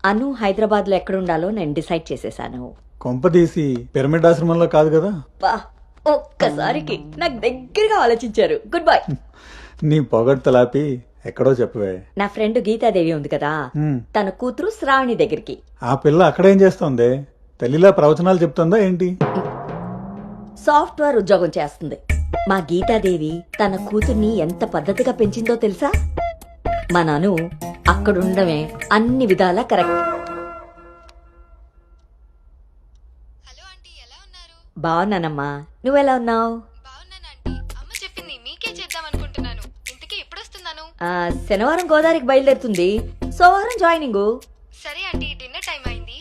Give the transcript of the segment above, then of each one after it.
అను హైదరాబాద్లో ఎక్కడుండాలో నేను డిసైడ్ చేసేసాను. కొంపదీసి పిరమిడ్ ఆశ్రమంలో కాదు కదా? వా, ఒక్కసారికి నాకు దగ్గరగా ఆలోచించారు. Good bye. నీ పొగడ్తలాపి ఎక్కడో చెప్పవే. నా ఫ్రెండ్ గీతాదేవి ఉంది కదా, హ్మ్. తన కూతురు శ్రావణి దగ్గరికి. ఆ పిల్ల అక్కడేం చేస్తోంది? తల్లిలా ప్రవచనాలు చెప్తుందా ఏంటి? సాఫ్ట్వేర్ ఉద్యోగం చేస్తుంది. మా గీతాదేవి తన కూతుర్ని ఎంత పద్ధతిగా పెంచిందో తెలుసా? మా నాను అక్కడుండమే అన్ని విధాలా కరెక్ట్. హలో ఆంటీ, ఎలా ఉన్నారు? బాగున్నానమ్మా, నువ్వెలా ఉన్నావు? బాగున్నాను ఆంటీ. అమ్మ చెప్పింది మీకే చేద్దాం అనుకుంటున్నాను. ఇంతకీ ఎప్పుడు వస్తున్నాను? శనివారం గోదావరికి బయలుదేరుతుంది, సోమవారం జాయినింగ్. సరే ఆంటీ, డిన్నర్ టైం అయింది.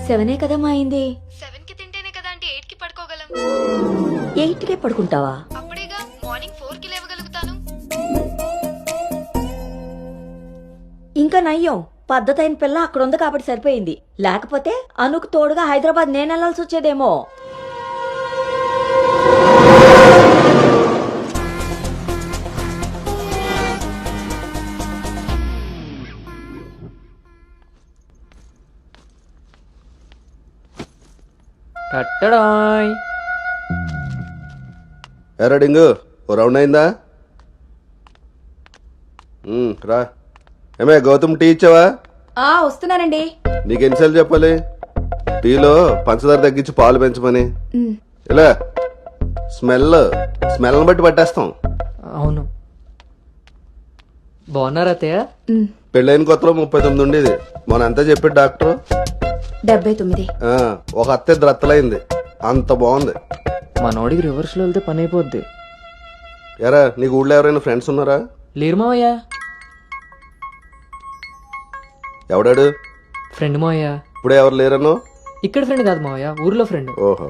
7 కదమ్మా అయింది. 7కి తింటేనే కదా ఆంటీ 8కి పడుకోగలం. 8కే పడుకుంటావా? అప్పుడేగా మార్నింగ్ 4కి లేవగలుగుతాను. ఇంకా నయ్యం, పద్ధతైన పిల్ల అక్కడ ఉంది కాబట్టి సరిపోయింది. లేకపోతే అనుకు తోడుగా హైదరాబాద్ నేను వెళ్లాల్సి వచ్చేదేమో. కట్టడాయ్ ఎరా డింగు, ఓ రౌండ్ అయిందా? రా. ఏమే గౌతమ్, టీ ఇచ్చావా? వస్తున్నానండి. నీకు ఎన్నిసార్లు చెప్పాలి టీలో పంచదార తగ్గించి పాలు పెంచమని? ఇలా స్మెల్ బట్టి పట్టేస్తాం. అవును. బాగున్నారా అత్తయ్య? పెళ్ళైన కొత్తలో 39 ఉండేది. మొన్న అంతా చెప్పాడు డాక్టర్. 79. ఒక అత్తే ద్రత్తలైంది, అంత బాగుంది. మనోడికి రివర్స్ లో వెళ్తే పని అయిపోద్ది. ఎరా, నీకు ఊళ్ళో ఎవరైనా ఫ్రెండ్స్ ఉన్నారా? లేరు మావయ్య. ఎవడాడు? ఫ్రెండ్ మావయ్య. ఇప్పుడే ఎవరు లేరను? ఇక్కడ ఫ్రెండ్ కాదు మావయ్య, ఊర్లో ఫ్రెండ్. ఓహో.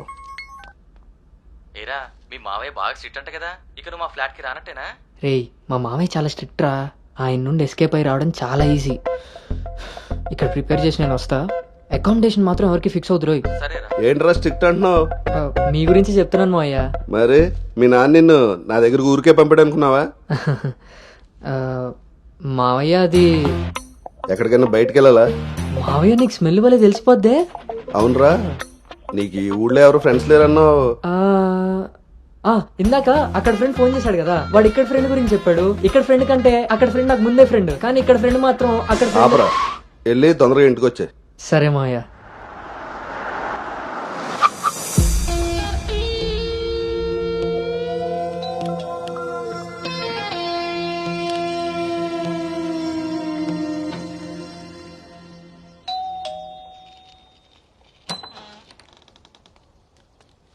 ఏరా, మీ మావయ్య బాగా స్ట్రిక్ట్ అంట కదా, ఇక నువ్వు మా ఫ్లాట్ కి రానట్టేనా? రేయ్, మా మావయ్య చాలా స్ట్రిక్ట్ రా. ఆయన నుండి ఎస్కేప్ అయి రావడం చాలా ఈజీ. ఇక్కడ ప్రిపేర్ చేసి నేను వస్తా. అకామిడేషన్ మాత్రం ఎవరికి ఫిక్స్ అవుతురు. సరేరా. ఏంట్రా స్ట్రిక్ట్ అంటున్నావు? మీ గురించి చెప్తున్నాను మావయ్య. మరి మీ నాన్న నిన్ను నా దగ్గరకు ఊరికే పంపాడనుకున్నావా? మావయ్య అది ఎక్కడికైనా బయటికి వెళ్ళాలా? మావయ్య నీకు స్మెల్ వల్లే తెలిసిపోద్దే. అవునరా, నీకు ఈ ఊళ్ళో ఎవరు ఫ్రెండ్స్ లేరన్నావు. ఇందాక అక్కడ ఫ్రెండ్ ఫోన్ చేశాడు కదా, వాడు ఇక్కడ ఫ్రెండ్ గురించి చెప్పాడు. ఇక్కడ ఫ్రెండ్ కంటే అక్కడ ఫ్రెండ్ నాకు ముందే ఫ్రెండ్, కానీ ఇక్కడ ఫ్రెండ్ మాత్రం అక్కడ friend. ఆపరా, వెళ్ళి తొందరగా ఇంటికి వచ్చే. సరే మావయ్య.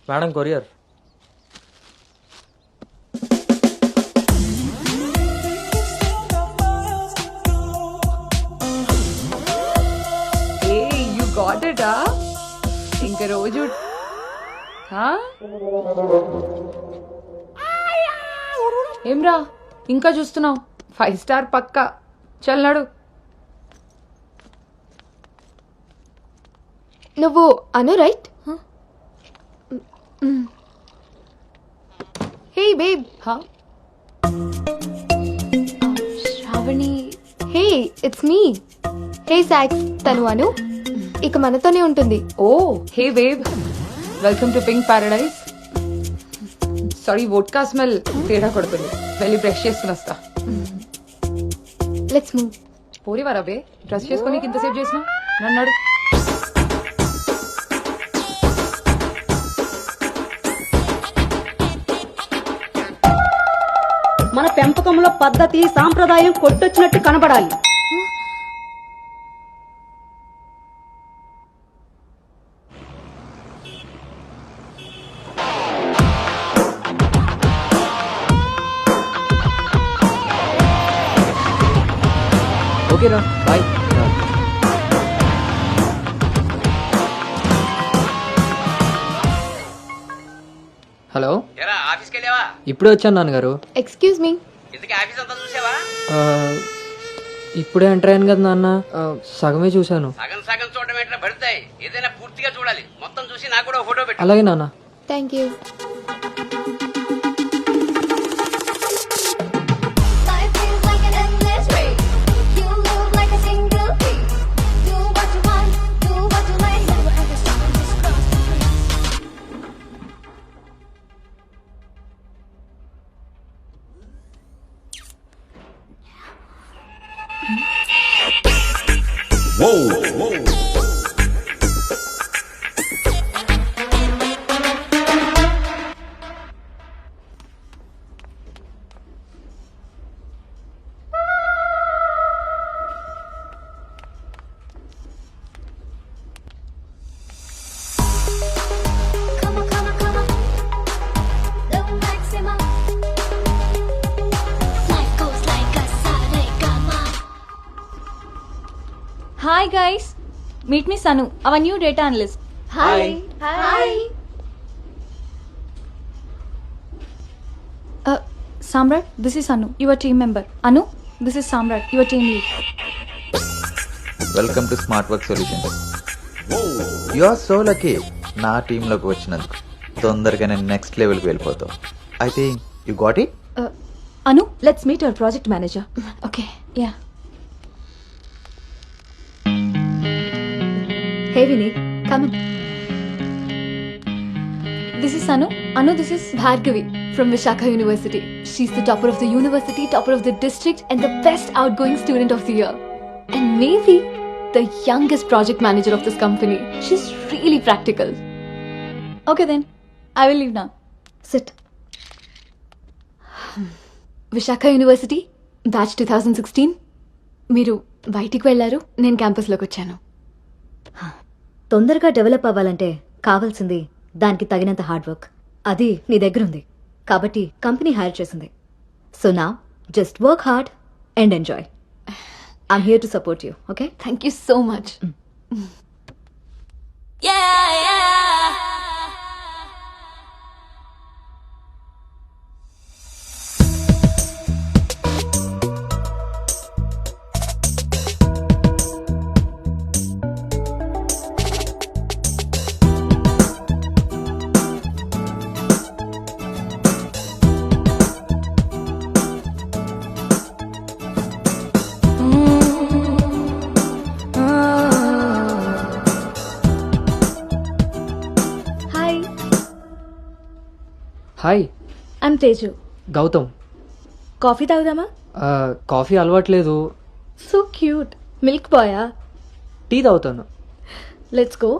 Madam, courier. You got it, ఇంక రోజు ఏమ్రా ఇంకా చూస్తున్నావు? 5 స్టార్ పక్కా. చల్లాడు. నువ్వు Anu right? Hey babe. Sravani. Hey, it's me. Hey సాక్స్, తను అను. ఇక మనతోనే ఉంటుంది. Oh hey wave, welcome to Pink Paradise. Sorry, vodka smell తేడా కొడుతుంది. వెళ్ళి బ్రష్ చేసుకుని వస్తా. Let's move. పోరివారా బే, డ్రెస్ చేసుకొని ఇంతసేపు చేసినా నన్నాడు. మన పెంపకంలో పద్ధతి సాంప్రదాయం కొట్టొచ్చినట్టు కనబడాలి. ఓకేరా, బాయ్. హలో, ఏరా, ఆఫీస్కి వెళ్ళావా? ఇప్పుడే వచ్చాను నాన్నగారు. Excuse me. ఇంతకీ ఆఫీస్ అంతా చూసావా? ఇప్పుడే ఎంటర్ అయ్యాను కదా నాన్న, సగమే చూశాను. సగం సగం చూడడం ఏంటో పడతాయి, ఏదైనా పూర్తిగా చూడాలి. మొత్తం చూసి నాకు కూడా ఫోటో పెట్టు. అలాగే నాన్న. Thank you. Life feels like an endless race. You move like a single piece. Hi guys, meet me Sanu, our new data analyst. Hi hi Samrat, this is Anu, your team member. Anu, this is Samrat, your team lead. Welcome to Smart Work Solutions. You are so lucky నా టీంలోకి వచ్చినందుకు. తొందరగా నేను next లెవెల్కి వెళ్ళిపోతావు. I think you got it. Anu, let's meet our project manager. okay, yeah. Hey Vineet, come in. This is Anu. Anu, this is Bhargavi from Vishakha University. She's the topper of the university, topper of the district, and the best outgoing student of the year. And maybe the youngest project manager of this company. She's really practical. okay then. I will leave now. SIT. Visakha university batch 2016. మీరు బయటికి వెళ్ళారు, నేను క్యాంపస్లోకి వచ్చాను. తొందరగా develop అవ్వాలంటే కావాల్సింది దానికి తగినంత హార్డ్ వర్క్. అది నీ దగ్గర ఉంది కాబట్టి కంపెనీ హైర్ చేసింది. సో నా just work hard and enjoy. I'm here to support you. Okay, thank you so much. Hi, hi, I'm Teju. Gautam. Coffee తాగుదామా? కాఫీ అలవాట్లేదు, సో క్యూట్. మిల్క్ బాయా? టీ తాగుతాను. Let's go.